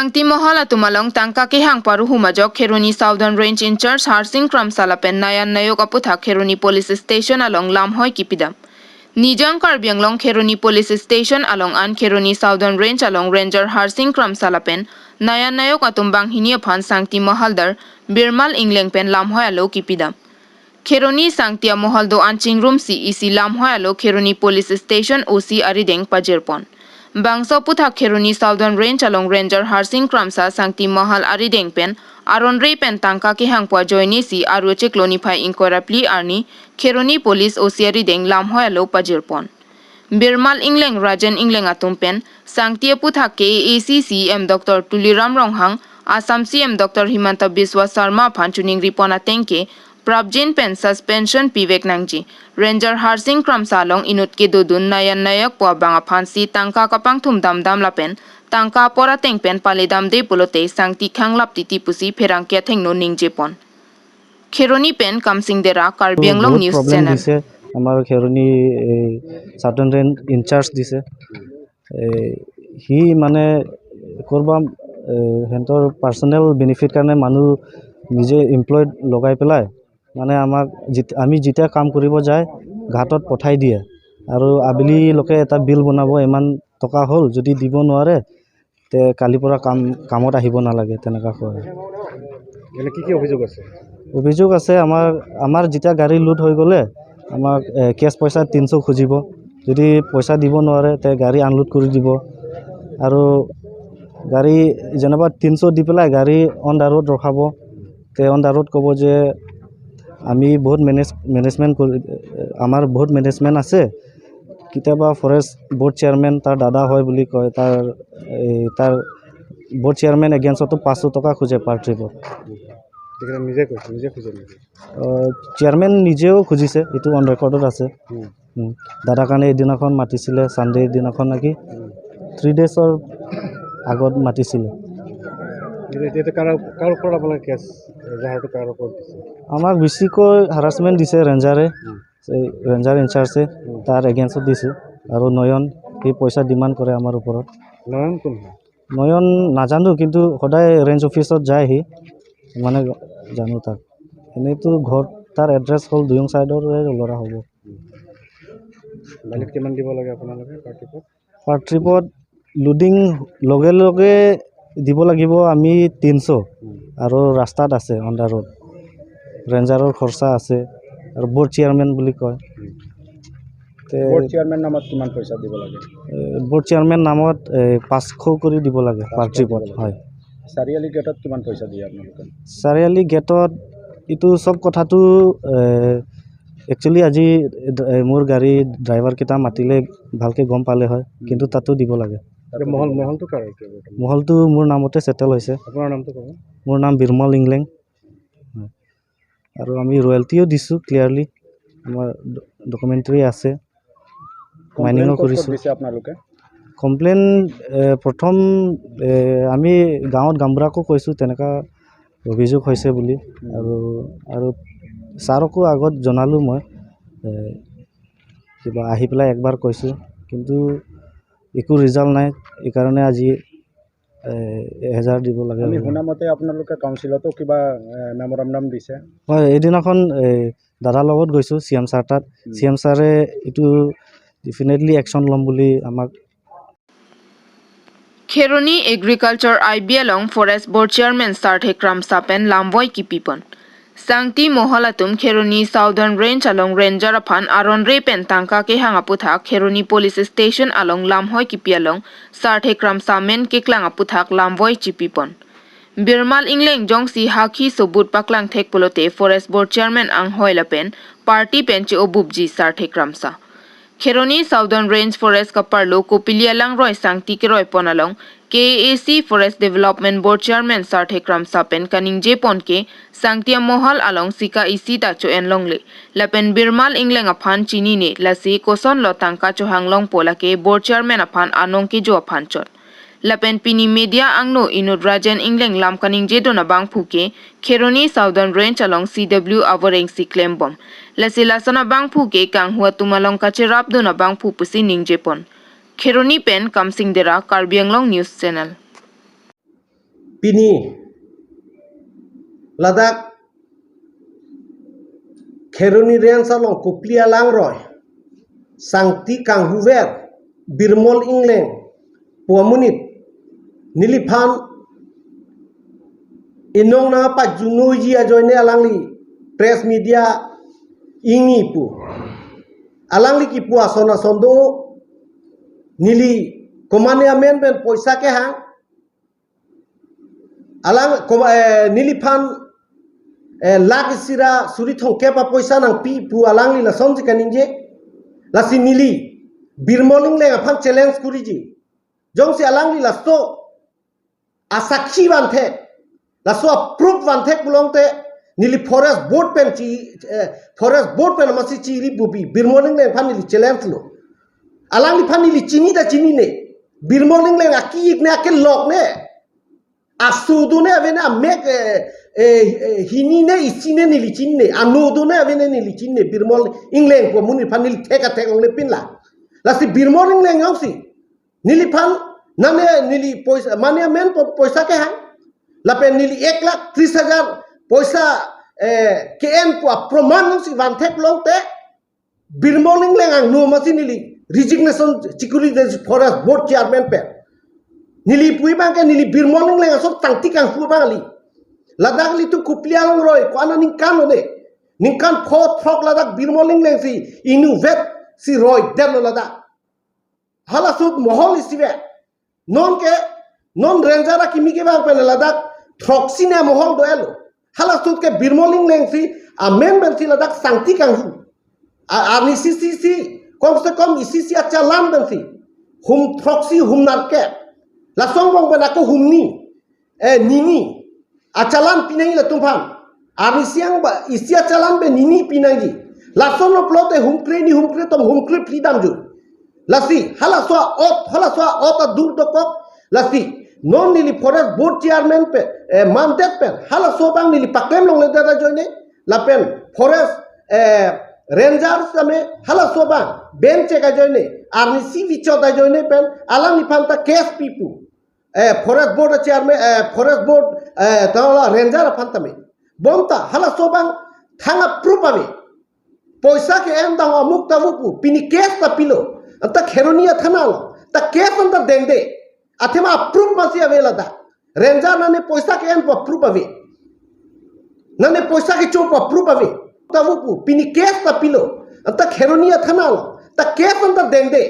Sangti Mohala tumalong tangka ke hang paru humajok Kheroni Southern Range in charge Harsing Kramsalapen Nayan Nayok aputha Kheroni Police Station along Lamhoy Kipidam. Nijang Karbianglong Kheroni Police Station along an Kheroni Southern Range along Ranger Harsing Kramsalapen Nayan Nayok atumbang hiniapan Sangti Mohaldar Birmal Inglengpen Lamhoy alo Kipidam. Kheroni Sangtia Mohaldo Anching Room CEC Lamhoy alo Kheroni Police Station OC Arideng Pajirpon. Bangsa putha Kheroni Southern Range along Ranger Harsing Kramsa Sangti Mahal Arideng pen Aron Rei pen tangka ke hangpua joini si aru cekloni phai inkorapli arni Kheroni Police Osiari deng lamhoy alo pajirpon. Birmal Ingleng Rajan Ingleng atum pen Sangti putha ke ACCM Dr. Tuliram Ronghang Assam CM Dr. Himanta Biswa Sarma phanchuning ripona tengke Prabjin pen suspension pivek nangji Ranger Harsing Kramsalong inut ke dudun nayan nayak po banga phansi tangka kapang thum dam dam lapen tangka pora tengpen paledam de pulote sangti khanglap titi pusi pherang kya thengno ningjepon Kheroni pen Kamsing Dera Karbianglong News Channel amar Kheroni Southern Range in charge dise hi mane korba hentor personal benefit karne manu nije employed logai pelai মানে আমাক আমি যেতিয়া কাম কৰিব যায় ঘাটত পঠাই দিয়ে আৰু আবেলি লোকে এটা বিল বনাব ইমান টকা হল যদি দিব নোৱাৰে তে কালি পৰা কামত আহিব নালাগে তেনেকা হয় এনে কি অভিযোগ আছে আমাৰ যেতিয়া গাড়ী লোড হৈ গলে আমাক কেছ পইচা 300 খুজিব যদি পইচা দিব নোৱাৰে তে গাড়ী আনলোড কৰি দিব আৰু গাড়ী যেনবা 300 দি পেলাই গাড়ী অন দা ৰোড ৰখাব তে অন দা ৰোড ক'ব যে আমি বহুত মেনেজমেন্ট আমাৰ বহুত মেনেজমেন্ট আছে কিতাবা ফৰেষ্ট বোৰ্ড চেয়াৰম্যান তাৰ দাদা হয় বুলি কয় তাৰ বোৰ্ড চেয়াৰম্যান এগেইনষ্টটো 500 টকা খুজে পাৰ ট্ৰিপত নিজে খুজে চেয়াৰম্যান নিজেও খুজিছে এটো অন ৰেকৰ্ডত আছে দাদা কাৰণে এদিনাখন মাতিছিলে সানডে দিনাখন নাকি 3 ডেজৰ আগত মাতিছিলে আমাক বেছিকৈ হাৰাসমেন্ট দিছে ৰেঞ্জাৰ ইনচাৰ্জে তাৰ এগেইনষ্টত দিছে আৰু নয়ন কি পইচা ডিমান্ড কৰে আমাৰ ওপৰত নয়ন নাজানো কিন্তু সদায় ৰেঞ্জ অফিচত যায় হি মানে জানো তাক এনেতো ঘৰ তাৰ এড্ৰেছ হল দুয়ং সাইডৰ লৰা হ'ব মালিক কিমান দিব লাগে আপোনালোকে পাৰ ট্ৰিপত লোডিং লগে লগে দিব লাগিব আমি 300 আৰু ৰাস্তাত আছে অন দা ৰোড ৰেঞ্জাৰৰ খৰচা আছে আৰু বোৰ্ড চেয়াৰম্যান বুলি কয় তে বোৰ্ড চেয়াৰম্যান নামত কিমান পইচা দিব লাগে বোৰ্ড চেয়াৰম্যান নামত 500 কৰি দিব লাগে পাৰ ট্ৰিপত হয় চাৰিআলি গেটত কিমান পইচা দিয়ে আপোনালোকে চাৰিআলি গেটত ইটো সব কথাটো একচুয়ালি আজি মোৰ গাড়ী ড্ৰাইভাৰ কেটা মাতিলে ভালকে গম পালে হয় কিন্তু তাতো দিব লাগে মহলটো কাৰ মহলটো মোৰ নামতে সেটেল হৈছে আপোনাৰ নামটো ক'ব মোৰ নাম বিৰমল ইংলেং আৰু আমি ৰয়্যালটিও দিছো ক্লিয়াৰলি আমাৰ ডকুমেন্টাৰী আছে মাইনিংও কৰিছো আপোনালোকে কমপ্লেইন প্ৰথম আমি গাঁৱত গামবুৰাকো কৈছো তেনেকা অভিযোগ হৈছে বুলি আৰু সাৰকো আগত জনালো মই কিবা আহি পেলাই একবাৰ কৈছো কিন্তু একো ৰিজাল্ট নাই এই কাৰণে আজি 1000 দিব লাগে আমি শুনামতে আপোনালোকে কাউন্সিলতো কিবা মেমোৰান্ডাম দিছে হয় এদিনাখন দাদা লগত গৈছো সিএম ছাৰ তাত সিএম ছাৰে ইটো ডেফিনেটলি একশন লম বুলি আমাক Kheroni Agriculture IB along Forest Board Chairman Sarthek Kramsapen Lamboy Kipipon Sangti Mohalatum Kheroni Southern Range along Ranger upon Aron Repen Tangka ke hangaputha Kheroni Police Station along Lamhoy Kipialong Sarthek Kramsamen Keklang aputhak Lamboy Chipipon Birmal Ingleng Jongsi Haki Sobut Paklang Thek Pulote Forest Board Chairman Ang Hoilapen Party Penchi Obubji Sarthek Kramsa Kheroni Southern Range Forest Kaparlo Kopilialang Roy Sangti Keroy Ponalong KAC Forest Development Board Chairman Sarthek Kramsapen Kaningje Ponke Sangtia Mohal along Sika Isita Cho Enlongle Lapen Birmal Ingleng Aphan Chini ne Lasi Koson Lotangka Cho Hanglong Polake Board Chairman Aphan Anongke Jo Aphanchot Lapen Pini Media Angno Inod Rajan Ingleng Lam Kaningje Dona Bang Phuke Kheroni Southern Range along CW Avoreng Siklembom Lasi Lasana Bang Phuke Kang Hua Tumalong Kacherap Dona Bang Phu Pusi Ningjepon Kheroni Pen Kamsing Dera Karbianglong News Channel pini ladak kheroni ren salong kuplia lang roy sangti kang huver birmol ingleng puamunit niliphan inong na pa junuji ajoine alangli press media ingi pu alangli ki pu asona sondo nili komane amen ben poisa ke hang alang niliphan lag sira suri thongke pa poisa nang pi pu alangli la somji kaninje lasi nili birmoling le afan challenge kuriji jongsi alangli la so asakhi banthe la so proof banthe kulongte nili forest board pen masi chiri bubi birmoling le afan nili challenge lo alangli fan nili chini da chini ne birmoling le aki ikne akel lok ne asudu ne avena mek hini ne isine nili chinne anudu ne avena nili chinne birmol ingleng ko muni fan nili theka thekong le pinla lasi birmoling le ngausi nili fan nane nili poisa mane men poisa ke hang lapen nili 1,30,000 poisa kn ko proman si vanthek longte birmoling le ngang no masi nili resignation security forest board chairman pe nili pui bangke nili birmoling le ngasok tangti kang fu bangali ladak li tu kupliang roy ko ana ningkan pho throk ladak birmoling le si inu vet si roy dem ladak hala sud mohol isibe non rangera kimi ke bang pe ladak throksine mohol doelo hala sud ke birmoling le si amen ben si ladak sangti kang fu ani si kom se kom isi acha lam ben si hum throksi hum narke la song bong ben aku humni nini achalan pinai la tumpham ami siang ba isi achalan be nini pinai la song no plote hum kre tom hum kre pidam ju lasi hala so ot dur do kok lasi non nili forest board chairman pe mandat pe hala so bang nili paklem long le da joine la pen forest rangers kame hala so bang bench ka joine arni si vicho da joine pen alang ni phanta case pipu forest board chairman forest board tawla ranger phantame bonta hala so bang thanga proof ave poisa ke em dang amuk tavupu pini case ta pilo anta kheronia thana lo ta case anta dengde athema proof masi avela da ranger nane poisa ke em proof ave nane poisa ke chop proof ave tavupu pini case ta pilo anta kheronia thana lo ta case anta dengde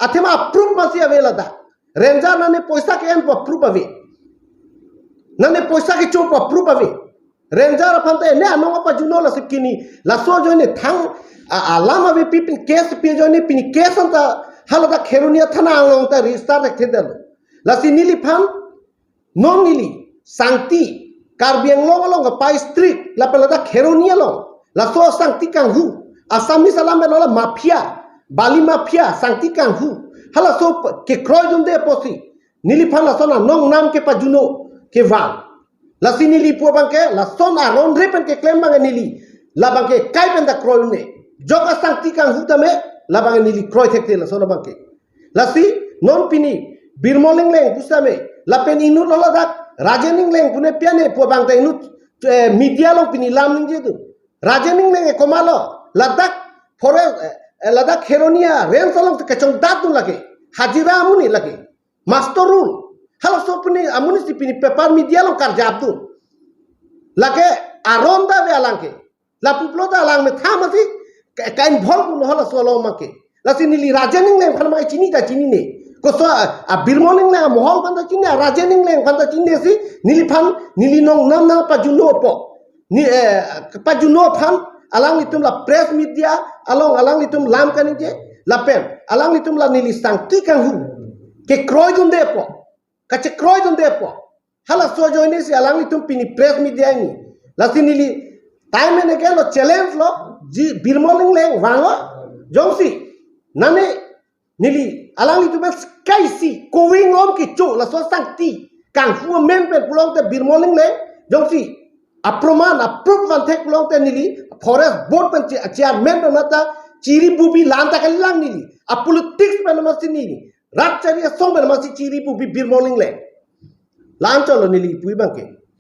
athema proof masi avela da ranger nane poisa ke em proof ave nane poisa ke chop proof ave ranger phante ne anong pa juno la sikini la so joine thang alama be pipin case pe joine pini case anta halada kheronia thana along ta register rakhe dal la sinili pham non nili sangti karbiang long pa street la pelada kheronia long la so sangti kang hu asami salam be la mafia bali mafia sangti kang hu hala so ke kroy dunde posi nili pham la sona nong nam ke pa juno ke van la sinili pu bangke la son aron repen ke claim bang nili la bangke kai pen da kroy ne joka sangti kang hu tame la bang nili kroy thekte la sona bangke la si non pini birmoling leng pusame la pen inu la dak rajening leng pune piane pu bang ta inu media long pini lam ning je tu rajening leng komalo ladak forest ladak kheronia ren salong ke chong dat tu lage hajira amuni lage master rule hala so puni amuni si pini paper media long kar jab tu lage aronda be alangke la puplota alang me thamasi kain bhol kun hala so lo make la sinili rajening leng phan ma chini ta chini ne ko so a birmoling leng mohol kan ta chini rajening leng kan ta chini si nili phan nili nong nam na pa juno po ni pa juno phan alang itum la press media alang itum lam kan je la pen alang itum la nili sangti kang hu ke kroy dun de po ka che kroy dun de po hala so joine si alang itum pini press media ni la sinili time ne ke lo challenge lo ji birmoling leng wango jongsi nane nili alang itum sky si going on ki cho la so sangti kang fu men pe pulong te birmoling leng jongsi aproman approve van thek pulong te nili forest board pen chairman nata chiri bubi lanta kalang nili a politics pen masi nili ratchari song pen masi chiri bubi birmoling leng Lan cholo nili pui bangke.